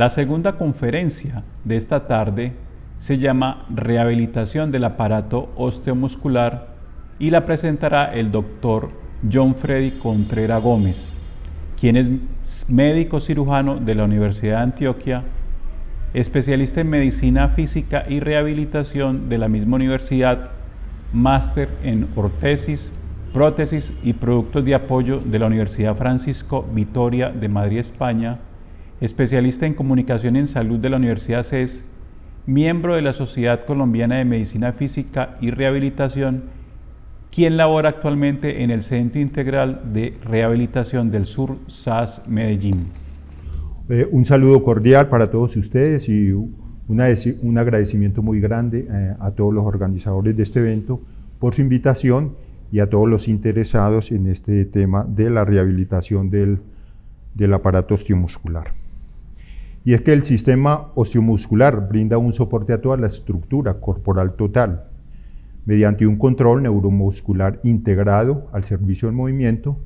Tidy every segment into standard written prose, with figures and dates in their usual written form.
La segunda conferencia de esta tarde se llama Rehabilitación del aparato osteomuscular y la presentará el doctor John Freddy Contreras Gómez, quien es médico cirujano de la Universidad de Antioquia, especialista en medicina física y rehabilitación de la misma universidad, máster en ortesis, prótesis y productos de apoyo de la Universidad Francisco Vitoria de Madrid, España, especialista en comunicación en salud de la Universidad CES, miembro de la Sociedad Colombiana de Medicina Física y Rehabilitación, quien labora actualmente en el Centro Integral de Rehabilitación del Sur, SAS Medellín. Un saludo cordial para todos ustedes y un agradecimiento muy grande a todos los organizadores de este evento por su invitación y a todos los interesados en este tema de la rehabilitación del aparato osteomuscular. Y es que el sistema osteomuscular brinda un soporte a toda la estructura corporal total, mediante un control neuromuscular integrado al servicio del movimiento,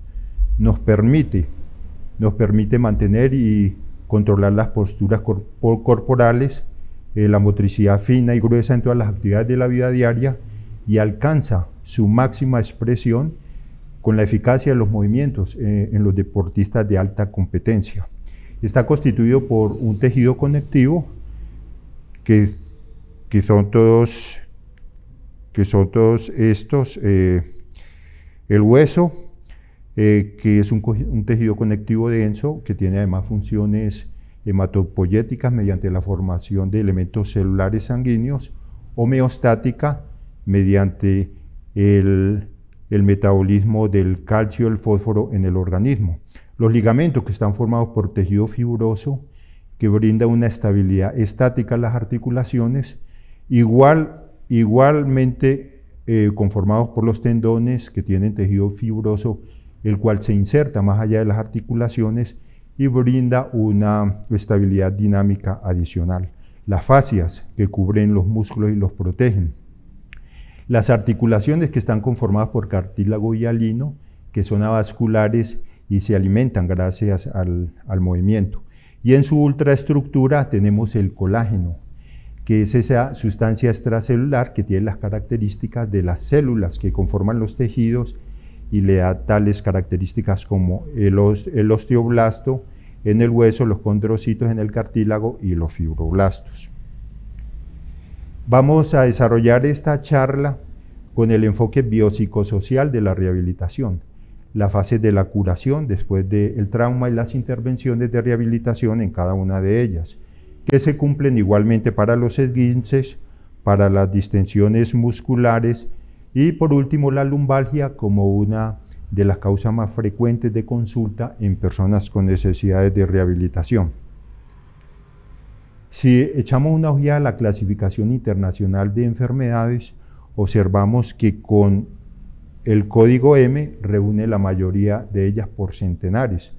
nos permite mantener y controlar las posturas corporales, la motricidad fina y gruesa en todas las actividades de la vida diaria y alcanza su máxima expresión con la eficacia de los movimientos en los deportistas de alta competencia. Está constituido por un tejido conectivo que son todos estos, el hueso, que es un tejido conectivo denso que tiene además funciones hematopoyéticas mediante la formación de elementos celulares sanguíneos, homeostática mediante el metabolismo del calcio y el fósforo en el organismo. Los ligamentos, que están formados por tejido fibroso que brinda una estabilidad estática a las articulaciones, igualmente conformados por los tendones, que tienen tejido fibroso, el cual se inserta más allá de las articulaciones y brinda una estabilidad dinámica adicional. Las fascias, que cubren los músculos y los protegen. Las articulaciones, que están conformadas por cartílago hialino, que son avasculares y se alimentan gracias al movimiento. Y en su ultraestructura tenemos el colágeno, que es esa sustancia extracelular que tiene las características de las células que conforman los tejidos y le da tales características como el osteoblasto en el hueso, los condrocitos en el cartílago y los fibroblastos. Vamos a desarrollar esta charla con el enfoque biopsicosocial de la rehabilitación, la fase de la curación después del trauma y las intervenciones de rehabilitación en cada una de ellas, que se cumplen igualmente para los esguinces, para las distensiones musculares y por último la lumbalgia como una de las causas más frecuentes de consulta en personas con necesidades de rehabilitación. Si echamos una ojeada a la clasificación internacional de enfermedades, observamos que con el código M reúne la mayoría de ellas por centenares,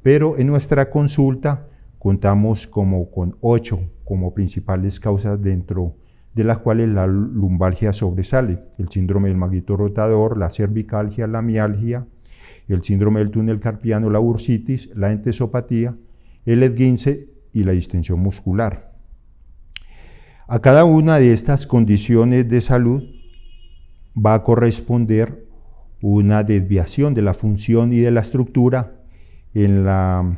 pero en nuestra consulta contamos con 8 como principales causas, dentro de las cuales la lumbalgia sobresale: el síndrome del manguito rotador, la cervicalgia, la mialgia, el síndrome del túnel carpiano, la bursitis, la entesopatía, el esguince y la distensión muscular. A cada una de estas condiciones de salud va a corresponder una desviación de la función y de la estructura en la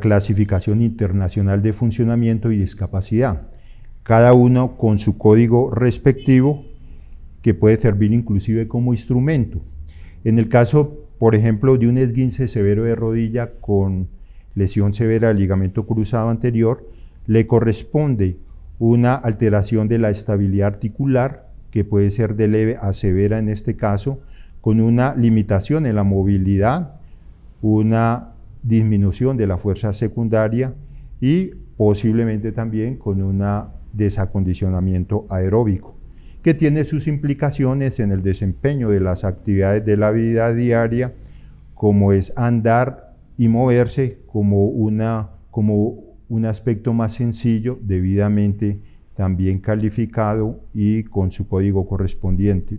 clasificación internacional de funcionamiento y discapacidad, cada uno con su código respectivo que puede servir inclusive como instrumento. En el caso, por ejemplo, de un esguince severo de rodilla con lesión severa del ligamento cruzado anterior, le corresponde una alteración de la estabilidad articular, que puede ser de leve a severa en este caso, con una limitación en la movilidad, una disminución de la fuerza secundaria y posiblemente también con un desacondicionamiento aeróbico, que tiene sus implicaciones en el desempeño de las actividades de la vida diaria, como es andar y moverse como un aspecto más sencillo, debidamente también calificado y con su código correspondiente.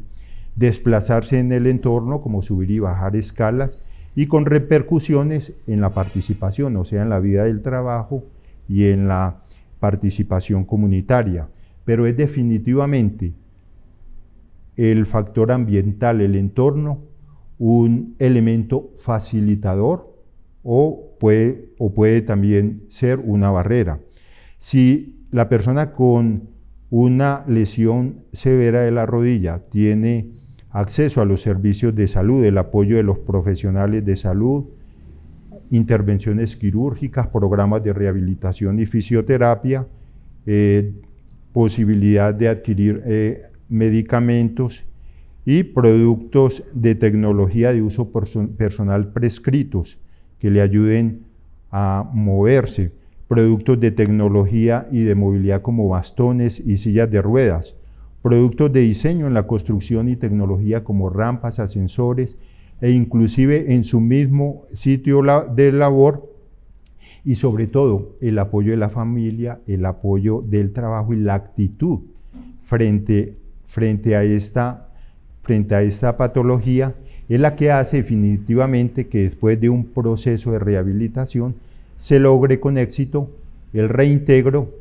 Desplazarse en el entorno, como subir y bajar escalas, y con repercusiones en la participación, o sea, en la vida del trabajo y en la participación comunitaria. Pero es definitivamente el factor ambiental, el entorno, un elemento facilitador o puede también ser una barrera. Si la persona con una lesión severa de la rodilla tiene acceso a los servicios de salud, el apoyo de los profesionales de salud, intervenciones quirúrgicas, programas de rehabilitación y fisioterapia, posibilidad de adquirir medicamentos y productos de tecnología de uso personal prescritos que le ayuden a moverse, productos de tecnología y de movilidad como bastones y sillas de ruedas, productos de diseño en la construcción y tecnología como rampas, ascensores e inclusive en su mismo sitio de labor, y sobre todo el apoyo de la familia, el apoyo del trabajo y la actitud frente a esta patología es la que hace definitivamente que después de un proceso de rehabilitación se logre con éxito el reintegro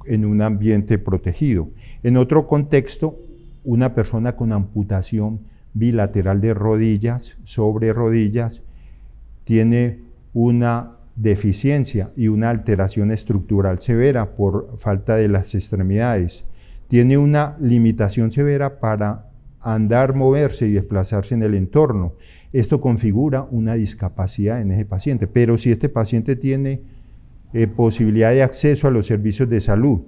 en un ambiente protegido. En otro contexto, una persona con amputación bilateral de rodillas, sobre rodillas, tiene una deficiencia y una alteración estructural severa por falta de las extremidades. Tiene una limitación severa para andar, moverse y desplazarse en el entorno. Esto configura una discapacidad en ese paciente, pero si este paciente tiene posibilidad de acceso a los servicios de salud,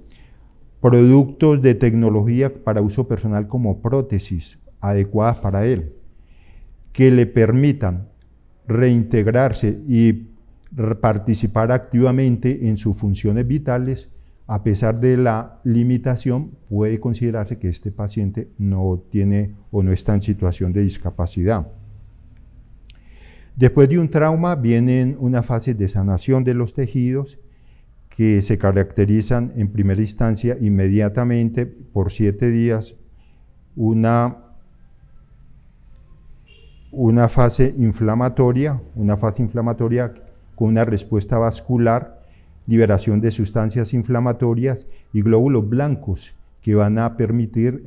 productos de tecnología para uso personal como prótesis adecuadas para él, que le permitan reintegrarse y participar activamente en sus funciones vitales, a pesar de la limitación, puede considerarse que este paciente no tiene o no está en situación de discapacidad. Después de un trauma vienen unas fases de sanación de los tejidos que se caracterizan en primera instancia inmediatamente por 7 días, una fase inflamatoria con una respuesta vascular, liberación de sustancias inflamatorias y glóbulos blancos que van a permitir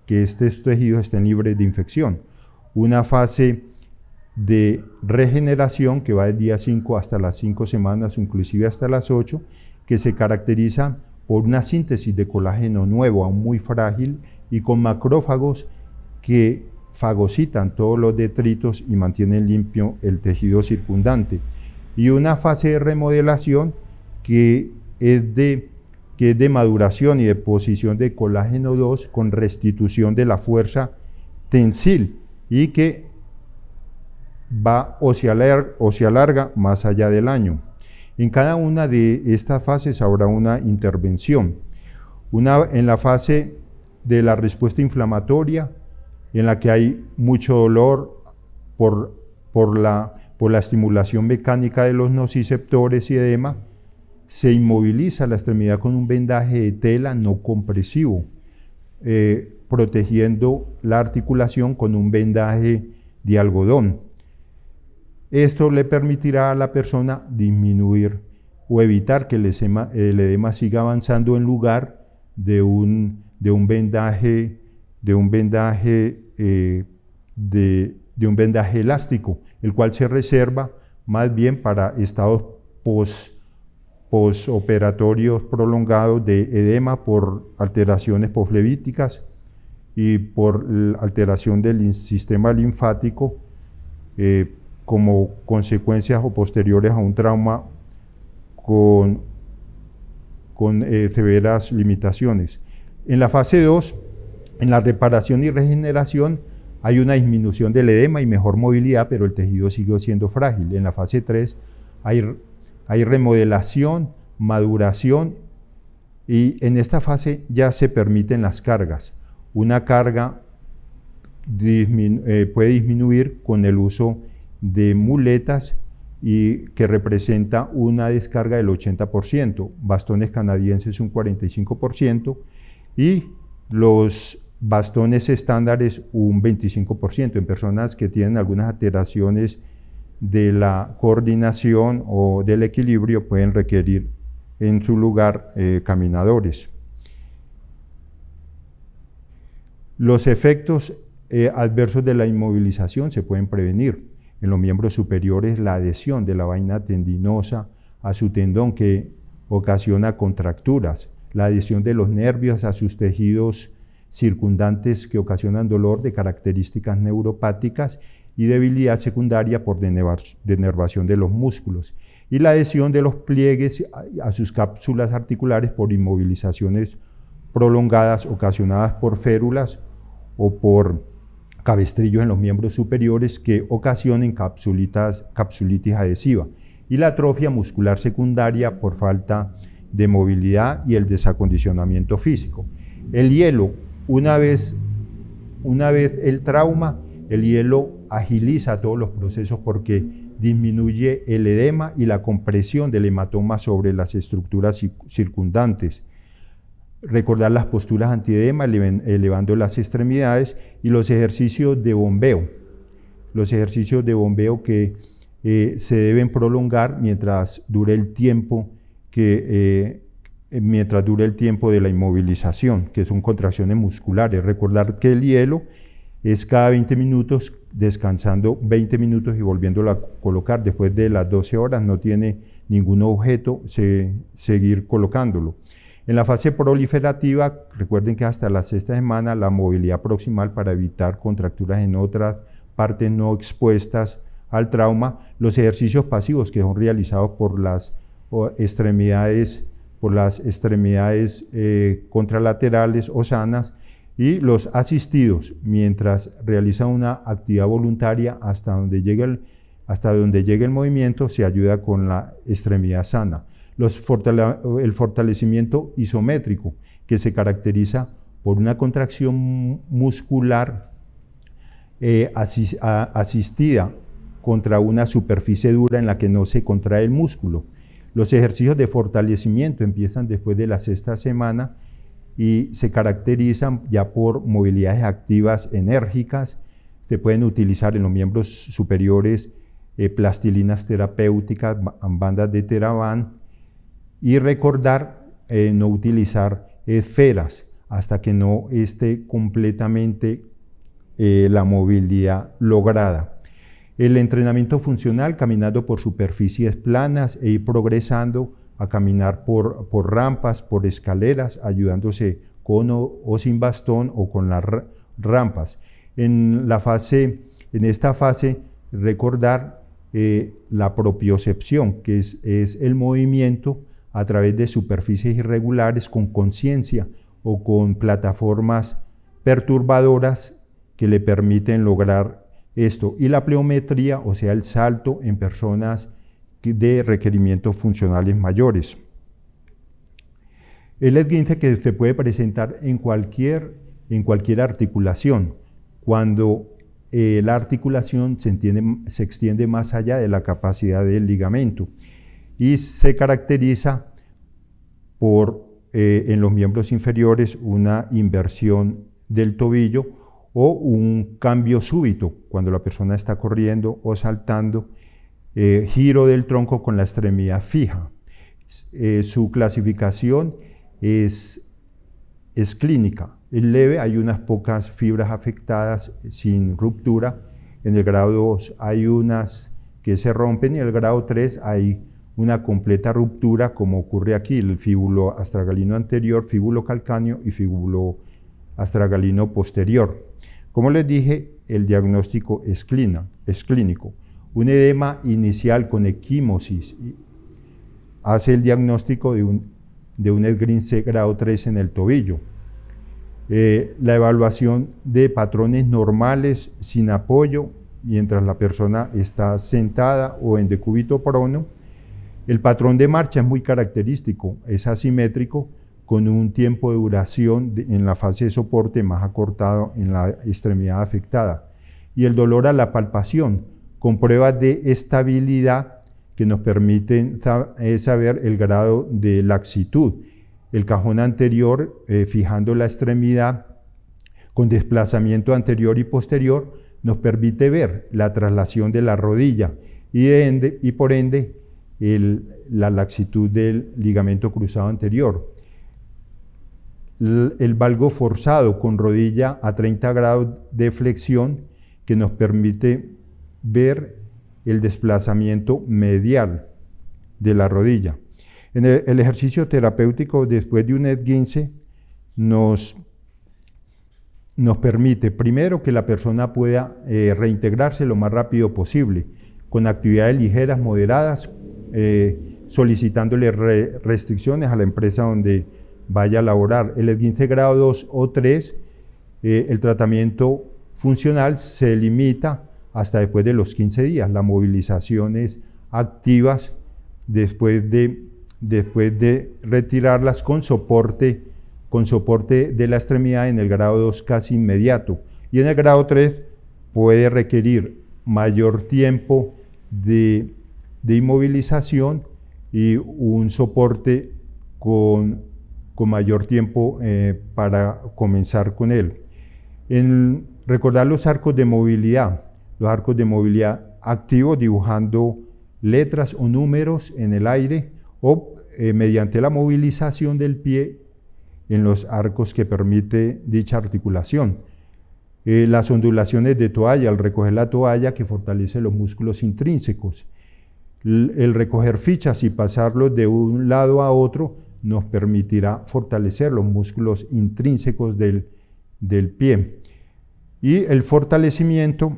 que estos tejidos estén libres de infección. Una fase de regeneración que va del día 5 hasta las 5 semanas, inclusive hasta las 8, que se caracteriza por una síntesis de colágeno nuevo, aún muy frágil, y con macrófagos que fagocitan todos los detritos y mantienen limpio el tejido circundante. Y una fase de remodelación que es de maduración y deposición de colágeno 2 con restitución de la fuerza tensil y que va o se alarga más allá del año. En cada una de estas fases habrá una intervención. En la fase de la respuesta inflamatoria, en la que hay mucho dolor por la estimulación mecánica de los nociceptores y edema, se inmoviliza la extremidad con un vendaje de tela no compresivo, protegiendo la articulación con un vendaje de algodón. Esto le permitirá a la persona disminuir o evitar que el edema siga avanzando en lugar de un vendaje elástico, el cual se reserva más bien para estados posoperatorios prolongados de edema por alteraciones posflevíticas y por alteración del sistema linfático como consecuencias o posteriores a un trauma con severas limitaciones. En la fase 2, en la reparación y regeneración, hay una disminución del edema y mejor movilidad, pero el tejido sigue siendo frágil. En la fase 3 hay remodelación, maduración, y en esta fase ya se permiten las cargas. Una carga puede disminuir con el uso de muletas y que representa una descarga del 80%, bastones canadienses un 45%, y los bastones estándares un 25%. En personas que tienen algunas alteraciones de la coordinación o del equilibrio pueden requerir en su lugar caminadores. Los efectos adversos de la inmovilización se pueden prevenir. En los miembros superiores, la adhesión de la vaina tendinosa a su tendón que ocasiona contracturas, la adhesión de los nervios a sus tejidos circundantes que ocasionan dolor de características neuropáticas y debilidad secundaria por denervación de los músculos, y la adhesión de los pliegues a sus cápsulas articulares por inmovilizaciones prolongadas ocasionadas por férulas o por cabestrillos en los miembros superiores que ocasionen capsulitis adhesiva, y la atrofia muscular secundaria por falta de movilidad y el desacondicionamiento físico. El hielo, una vez el trauma, el hielo agiliza todos los procesos porque disminuye el edema y la compresión del hematoma sobre las estructuras circundantes. Recordar las posturas antiedema, elevando las extremidades, y los ejercicios de bombeo. Los ejercicios de bombeo que se deben prolongar mientras dure el tiempo de la inmovilización, que son contracciones musculares. Recordar que el hielo es cada 20 minutos, descansando 20 minutos y volviéndolo a colocar. Después de las 12 horas no tiene ningún objeto seguir colocándolo. En la fase proliferativa, recuerden que hasta la sexta semana la movilidad proximal para evitar contracturas en otras partes no expuestas al trauma, los ejercicios pasivos que son realizados por las extremidades contralaterales o sanas, y los asistidos mientras realizan una actividad voluntaria hasta donde llegue el movimiento, se ayuda con la extremidad sana. El fortalecimiento isométrico, que se caracteriza por una contracción muscular asistida contra una superficie dura en la que no se contrae el músculo. Los ejercicios de fortalecimiento empiezan después de la sexta semana y se caracterizan ya por movilidades activas enérgicas. Se pueden utilizar en los miembros superiores plastilinas terapéuticas, bandas de Teraban, y recordar no utilizar esferas hasta que no esté completamente la movilidad lograda. El entrenamiento funcional, caminando por superficies planas e ir progresando a caminar por rampas, por escaleras, ayudándose con o sin bastón o con las rampas. En esta fase, recordar la propiocepción, que es el movimiento a través de superficies irregulares con conciencia o con plataformas perturbadoras que le permiten lograr esto. Y la pleometría, o sea, el salto en personas de requerimientos funcionales mayores. El esguince que se puede presentar en cualquier articulación, cuando la articulación se extiende más allá de la capacidad del ligamento, y se caracteriza por, en los miembros inferiores, una inversión del tobillo o un cambio súbito cuando la persona está corriendo o saltando, giro del tronco con la extremidad fija. Su clasificación es clínica. Es leve, hay unas pocas fibras afectadas sin ruptura. En el grado 2 hay unas que se rompen, y en el grado 3 hay una completa ruptura, como ocurre aquí: el fíbulo astragalino anterior, fíbulo calcáneo y fíbulo astragalino posterior. Como les dije, el diagnóstico es clínico. Un edema inicial con equimosis hace el diagnóstico de un esguince grado 3 en el tobillo. La evaluación de patrones normales sin apoyo mientras la persona está sentada o en decúbito prono. El patrón de marcha es muy característico, es asimétrico, con un tiempo de duración en la fase de soporte más acortado en la extremidad afectada. Y el dolor a la palpación, con pruebas de estabilidad que nos permiten saber el grado de laxitud. El cajón anterior, fijando la extremidad con desplazamiento anterior y posterior, nos permite ver la traslación de la rodilla y por ende la laxitud del ligamento cruzado anterior. El valgo forzado con rodilla a 30 grados de flexión, que nos permite ver el desplazamiento medial de la rodilla. En el ejercicio terapéutico después de un esguince nos permite primero que la persona pueda reintegrarse lo más rápido posible con actividades ligeras, moderadas, solicitándole restricciones a la empresa donde vaya a laborar. El esguince grado 2 o 3, el tratamiento funcional se limita hasta después de los 15 días, las movilizaciones activas después de retirarlas con soporte de la extremidad en el grado 2 casi inmediato. Y en el grado 3 puede requerir mayor tiempo de inmovilización y un soporte con mayor tiempo para comenzar con él. Recordar los arcos de movilidad activos dibujando letras o números en el aire o mediante la movilización del pie en los arcos que permite dicha articulación. Las ondulaciones de toalla, al recoger la toalla que fortalece los músculos intrínsecos. El recoger fichas y pasarlos de un lado a otro nos permitirá fortalecer los músculos intrínsecos del pie. Y el fortalecimiento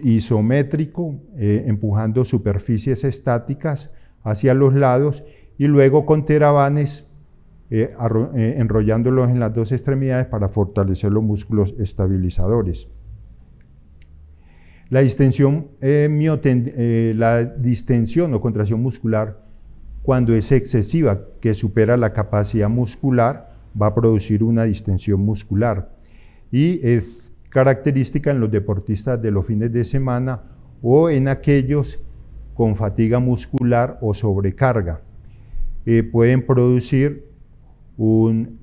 isométrico, empujando superficies estáticas hacia los lados y luego con terabanes enrollándolos en las dos extremidades para fortalecer los músculos estabilizadores. La distensión o contracción muscular, cuando es excesiva, que supera la capacidad muscular, va a producir una distensión muscular y es característica en los deportistas de los fines de semana o en aquellos con fatiga muscular o sobrecarga. Pueden producir un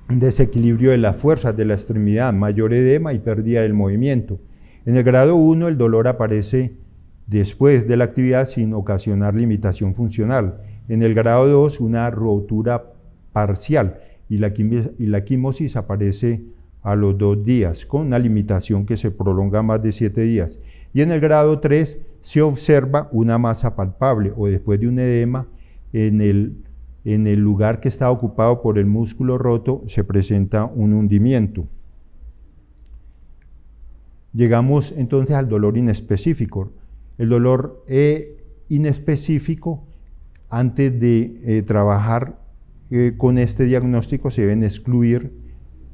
desequilibrio de las fuerzas de la extremidad, mayor edema y pérdida del movimiento. En el grado 1 el dolor aparece después de la actividad sin ocasionar limitación funcional. En el grado 2 una rotura parcial y la quimosis aparece a los 2 días con una limitación que se prolonga más de 7 días. Y en el grado 3 se observa una masa palpable o después de un edema en el lugar que está ocupado por el músculo roto se presenta un hundimiento. Llegamos entonces al dolor inespecífico. El dolor inespecífico, antes de trabajar con este diagnóstico, se deben excluir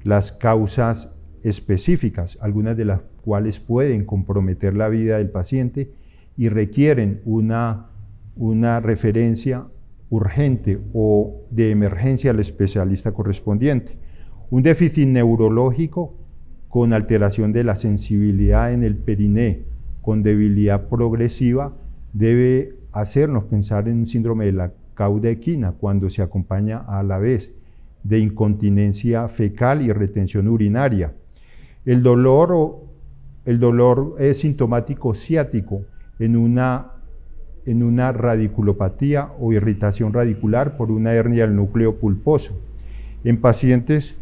las causas específicas, algunas de las cuales pueden comprometer la vida del paciente y requieren una referencia urgente o de emergencia al especialista correspondiente. Un déficit neurológico con alteración de la sensibilidad en el periné, con debilidad progresiva, debe hacernos pensar en un síndrome de la cauda equina cuando se acompaña a la vez de incontinencia fecal y retención urinaria. El dolor es sintomático ciático en una radiculopatía o irritación radicular por una hernia del núcleo pulposo. En pacientes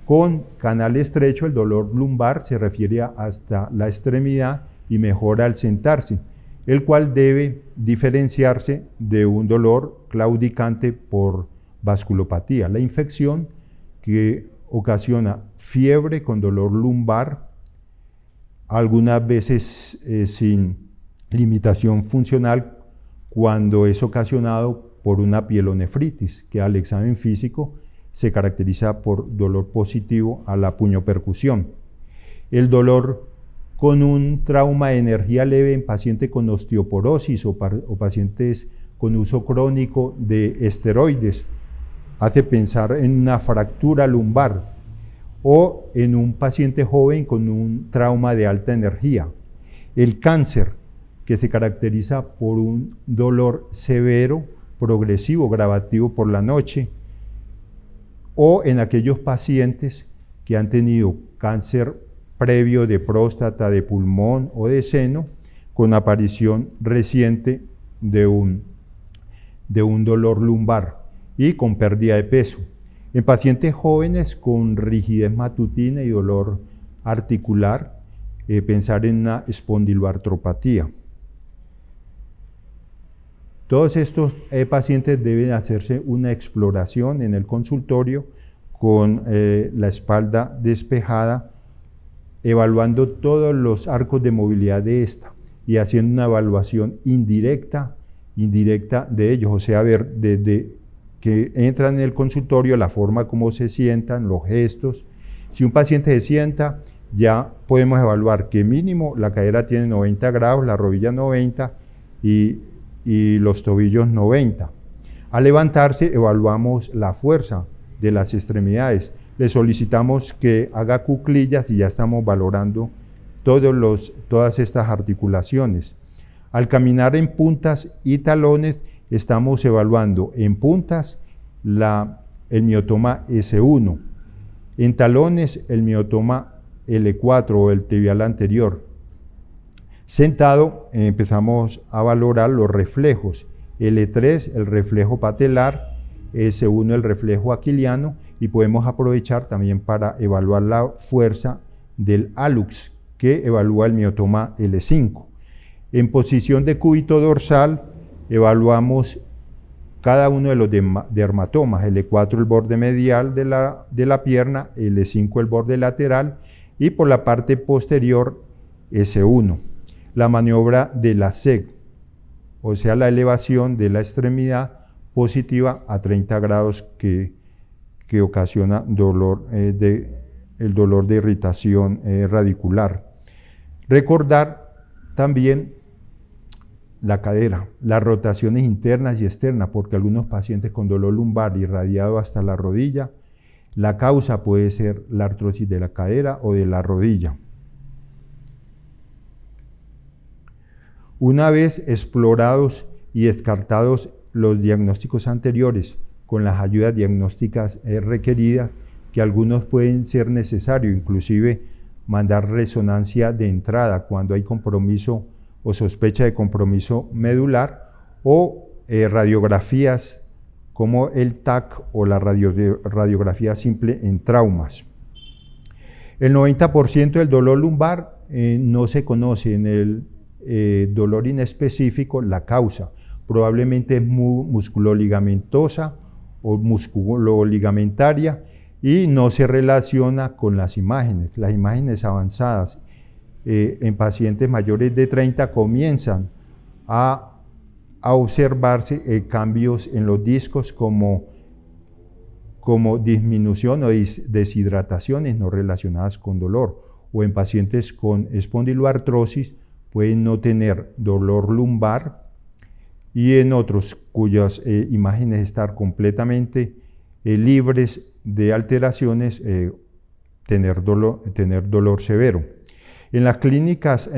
con canal estrecho, el dolor lumbar se refiere hasta la extremidad y mejora al sentarse, el cual debe diferenciarse de un dolor claudicante por vasculopatía. La infección que ocasiona fiebre con dolor lumbar, algunas veces sin limitación funcional, cuando es ocasionado por una pielonefritis, que al examen físico se caracteriza por dolor positivo a la puñopercusión. El dolor con un trauma de energía leve en pacientes con osteoporosis o pacientes con uso crónico de esteroides hace pensar en una fractura lumbar, o en un paciente joven con un trauma de alta energía. El cáncer, que se caracteriza por un dolor severo, progresivo, gravativo por la noche, o en aquellos pacientes que han tenido cáncer previo de próstata, de pulmón o de seno, con aparición reciente de un dolor lumbar y con pérdida de peso. En pacientes jóvenes con rigidez matutina y dolor articular, pensar en una espondiloartropatía. Todos estos pacientes deben hacerse una exploración en el consultorio con la espalda despejada, evaluando todos los arcos de movilidad de esta y haciendo una evaluación indirecta de ellos, o sea, ver desde que entran en el consultorio la forma como se sientan, los gestos. Si un paciente se sienta, ya podemos evaluar que mínimo la cadera tiene 90 grados, la rodilla 90 y los tobillos 90. Al levantarse, evaluamos la fuerza de las extremidades. Le solicitamos que haga cuclillas y ya estamos valorando todas estas articulaciones. Al caminar en puntas y talones, estamos evaluando en puntas el miotoma S1, en talones el miotoma L4 o el tibial anterior. Sentado empezamos a valorar los reflejos, L3 el reflejo patelar, S1 el reflejo aquiliano, y podemos aprovechar también para evaluar la fuerza del hallux, que evalúa el miotoma L5. En posición de cúbito dorsal evaluamos cada uno de los dermatomas, L4 el borde medial de la pierna, L5 el borde lateral y por la parte posterior S1. La maniobra de la SEG, o sea la elevación de la extremidad positiva a 30 grados que ocasiona el dolor de irritación radicular. Recordar también la cadera, las rotaciones internas y externas, porque algunos pacientes con dolor lumbar irradiado hasta la rodilla, la causa puede ser la artrosis de la cadera o de la rodilla. Una vez explorados y descartados los diagnósticos anteriores con las ayudas diagnósticas requeridas, que algunos pueden ser necesarios, inclusive mandar resonancia de entrada cuando hay compromiso o sospecha de compromiso medular, o radiografías como el TAC o la radiografía simple en traumas. El 90% del dolor lumbar no se conoce en el dolor inespecífico la causa, probablemente es musculoligamentosa o musculoligamentaria y no se relaciona con las imágenes avanzadas. En pacientes mayores de 30 comienzan a observarse cambios en los discos como disminución o deshidrataciones no relacionadas con dolor, o en pacientes con espondiloartrosis pueden no tener dolor lumbar, y en otros cuyas imágenes están completamente libres de alteraciones, tener dolor severo. En las clínicas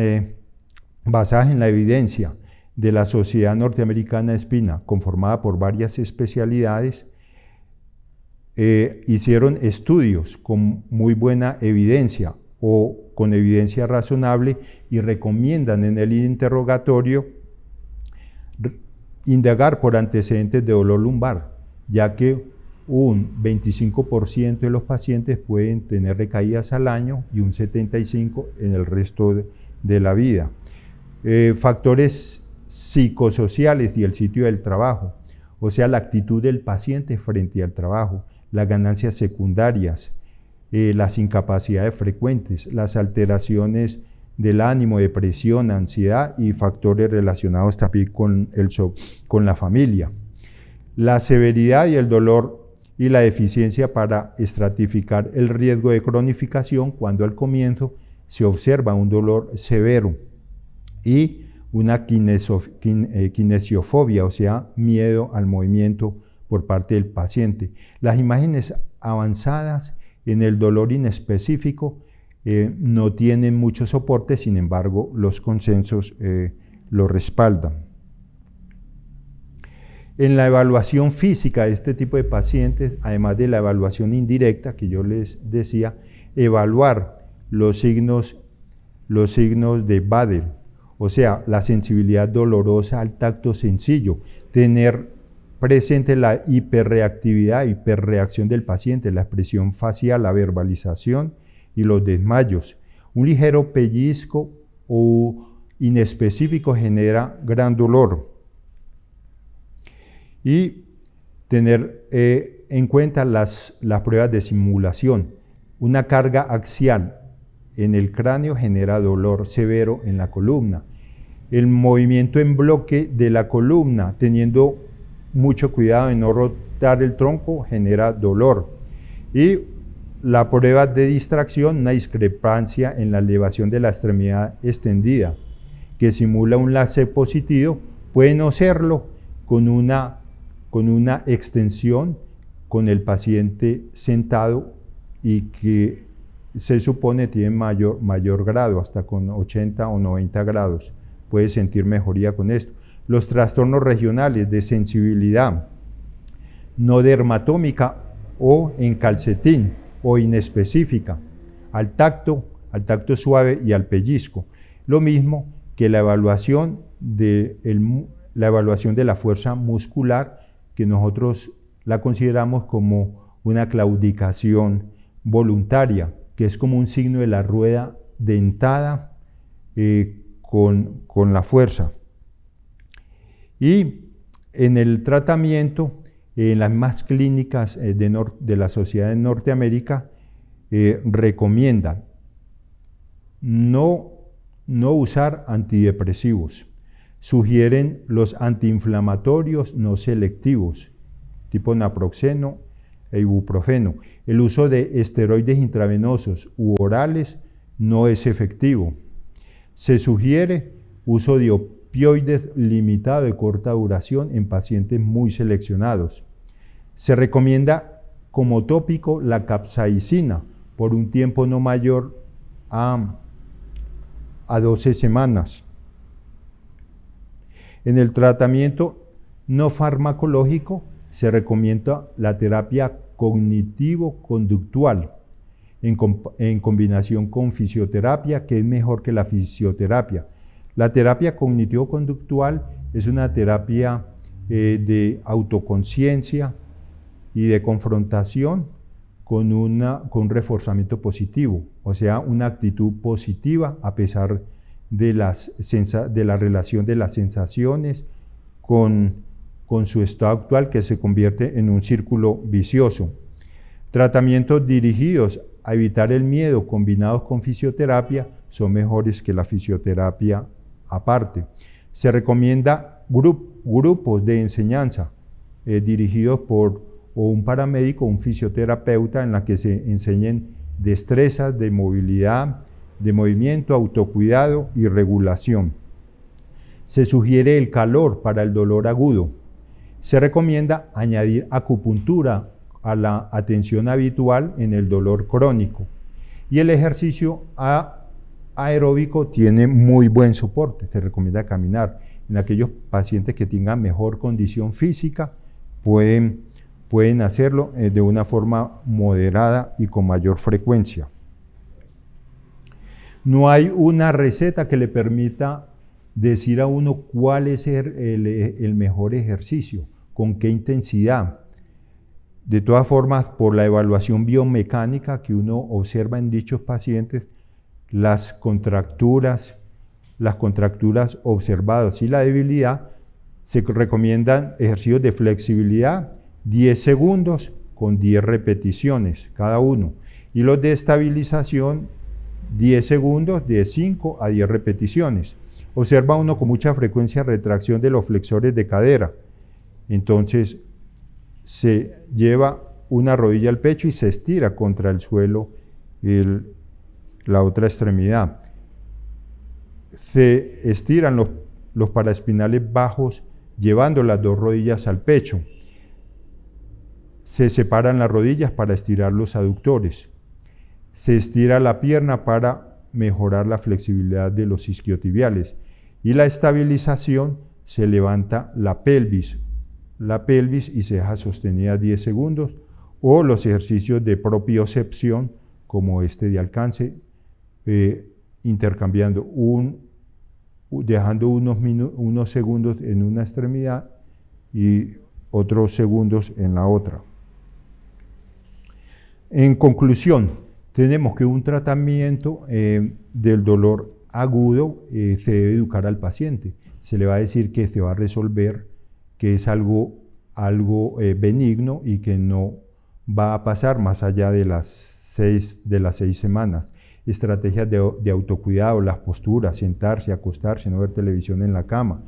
basadas en la evidencia de la Sociedad Norteamericana de Espina, conformada por varias especialidades, hicieron estudios con muy buena evidencia o con evidencia razonable y recomiendan en el interrogatorio indagar por antecedentes de dolor lumbar, ya que un 25% de los pacientes pueden tener recaídas al año y un 75% en el resto de la vida. Factores psicosociales y el sitio del trabajo, o sea, la actitud del paciente frente al trabajo, las ganancias secundarias, las incapacidades frecuentes, las alteraciones del ánimo, depresión, ansiedad y factores relacionados también con la familia. La severidad y el dolor y la eficiencia para estratificar el riesgo de cronificación cuando al comienzo se observa un dolor severo y una kinesiofobia, o sea, miedo al movimiento por parte del paciente. Las imágenes avanzadas en el dolor inespecífico no tienen mucho soporte, sin embargo, los consensos lo respaldan. En la evaluación física de este tipo de pacientes, además de la evaluación indirecta que yo les decía, evaluar los signos de Bader, o sea, la sensibilidad dolorosa al tacto sencillo, tener presente la hiperreactividad, hiperreacción del paciente, la expresión facial, la verbalización y los desmayos. Un ligero pellizco o inespecífico genera gran dolor. Y tener en cuenta las pruebas de simulación. Una carga axial en el cráneo genera dolor severo en la columna. El movimiento en bloque de la columna, teniendo mucho cuidado en no rotar el tronco, genera dolor. Y la prueba de distracción, una discrepancia en la elevación de la extremidad extendida, que simula un láser positivo, puede no serlo con una extensión con el paciente sentado y que se supone tiene mayor grado, hasta con 80 o 90 grados. Puede sentir mejoría con esto. Los trastornos regionales de sensibilidad no dermatómica o en calcetín o inespecífica, al tacto suave y al pellizco. Lo mismo que la evaluación de la fuerza muscular, que nosotros la consideramos como una claudicación voluntaria, que es como un signo de la rueda dentada con la fuerza. Y en el tratamiento, en las más clínicas de la Sociedad de Norteamérica, recomiendan no usar antidepresivos. Sugieren los antiinflamatorios no selectivos, tipo naproxeno e ibuprofeno. El uso de esteroides intravenosos u orales no es efectivo. Se sugiere uso de opioides limitado de corta duración en pacientes muy seleccionados. Se recomienda como tópico la capsaicina por un tiempo no mayor a 12 semanas. En el tratamiento no farmacológico se recomienda la terapia cognitivo-conductual en combinación con fisioterapia, que es mejor que la fisioterapia. La terapia cognitivo-conductual es una terapia de autoconciencia y de confrontación con un reforzamiento positivo, o sea, una actitud positiva a pesar de la relación de las sensaciones con su estado actual, que se convierte en un círculo vicioso. Tratamientos dirigidos a evitar el miedo combinados con fisioterapia son mejores que la fisioterapia aparte. Se recomienda grupos de enseñanza dirigidos por un paramédico o un fisioterapeuta, en la que se enseñen destrezas de movilidad, de movimiento, autocuidado y regulación. Se sugiere el calor para el dolor agudo. Se recomienda añadir acupuntura a la atención habitual en el dolor crónico. Y el ejercicio aeróbico tiene muy buen soporte. Se recomienda caminar. En aquellos pacientes que tengan mejor condición física pueden hacerlo de una forma moderada y con mayor frecuencia. No hay una receta que le permita decir a uno cuál es el mejor ejercicio, con qué intensidad. De todas formas, por la evaluación biomecánica que uno observa en dichos pacientes, las contracturas observadas y la debilidad, se recomiendan ejercicios de flexibilidad, 10 segundos con 10 repeticiones cada uno, y los de estabilización, 10 segundos de 5 a 10 repeticiones. Observa uno con mucha frecuencia retracción de los flexores de cadera. Entonces se lleva una rodilla al pecho y se estira contra el suelo la otra extremidad. Se estiran los paraespinales bajos llevando las dos rodillas al pecho. Se separan las rodillas para estirar los aductores. Se estira la pierna para mejorar la flexibilidad de los isquiotibiales. Y la estabilización, se levanta la pelvis la pelvis y se deja sostenida 10 segundos, o los ejercicios de propiocepción, como este de alcance, intercambiando, dejando unos segundos en una extremidad y otros segundos en la otra. En conclusión, tenemos que un tratamiento del dolor agudo se debe educar al paciente. Se le va a decir que se va a resolver, que es algo benigno y que no va a pasar más allá de las 6 semanas. Estrategias de autocuidado, las posturas, sentarse, acostarse, no ver televisión en la cama.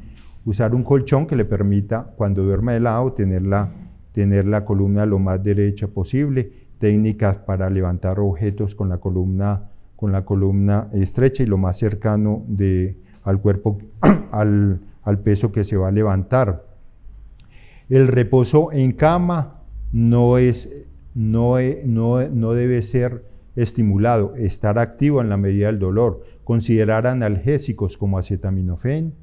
Usar un colchón que le permita, cuando duerma de lado, tener la columna lo más derecha posible. Técnicas para levantar objetos con la columna estrecha y lo más cercano al cuerpo, al peso que se va a levantar. El reposo en cama no debe ser estimulado, estar activo en la medida del dolor. Considerar analgésicos como acetaminofén,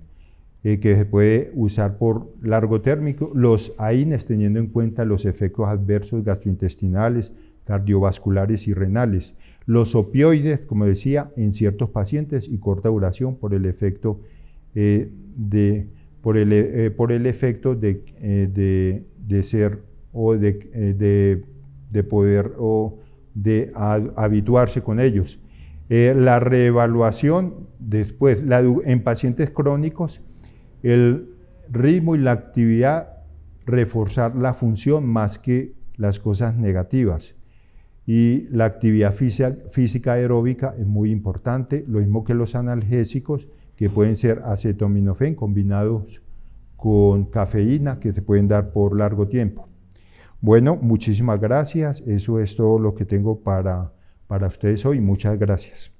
que se puede usar por largo término, los AINES teniendo en cuenta los efectos adversos gastrointestinales, cardiovasculares y renales. Los opioides, como decía, en ciertos pacientes y corta duración por el efecto de ser o de poder o de habituarse con ellos. La reevaluación después, en pacientes crónicos, el ritmo y la actividad, reforzar la función más que las cosas negativas. Y la actividad física aeróbica es muy importante, lo mismo que los analgésicos, que pueden ser acetaminofén combinados con cafeína, que se pueden dar por largo tiempo. Bueno, muchísimas gracias. Eso es todo lo que tengo para ustedes hoy. Muchas gracias.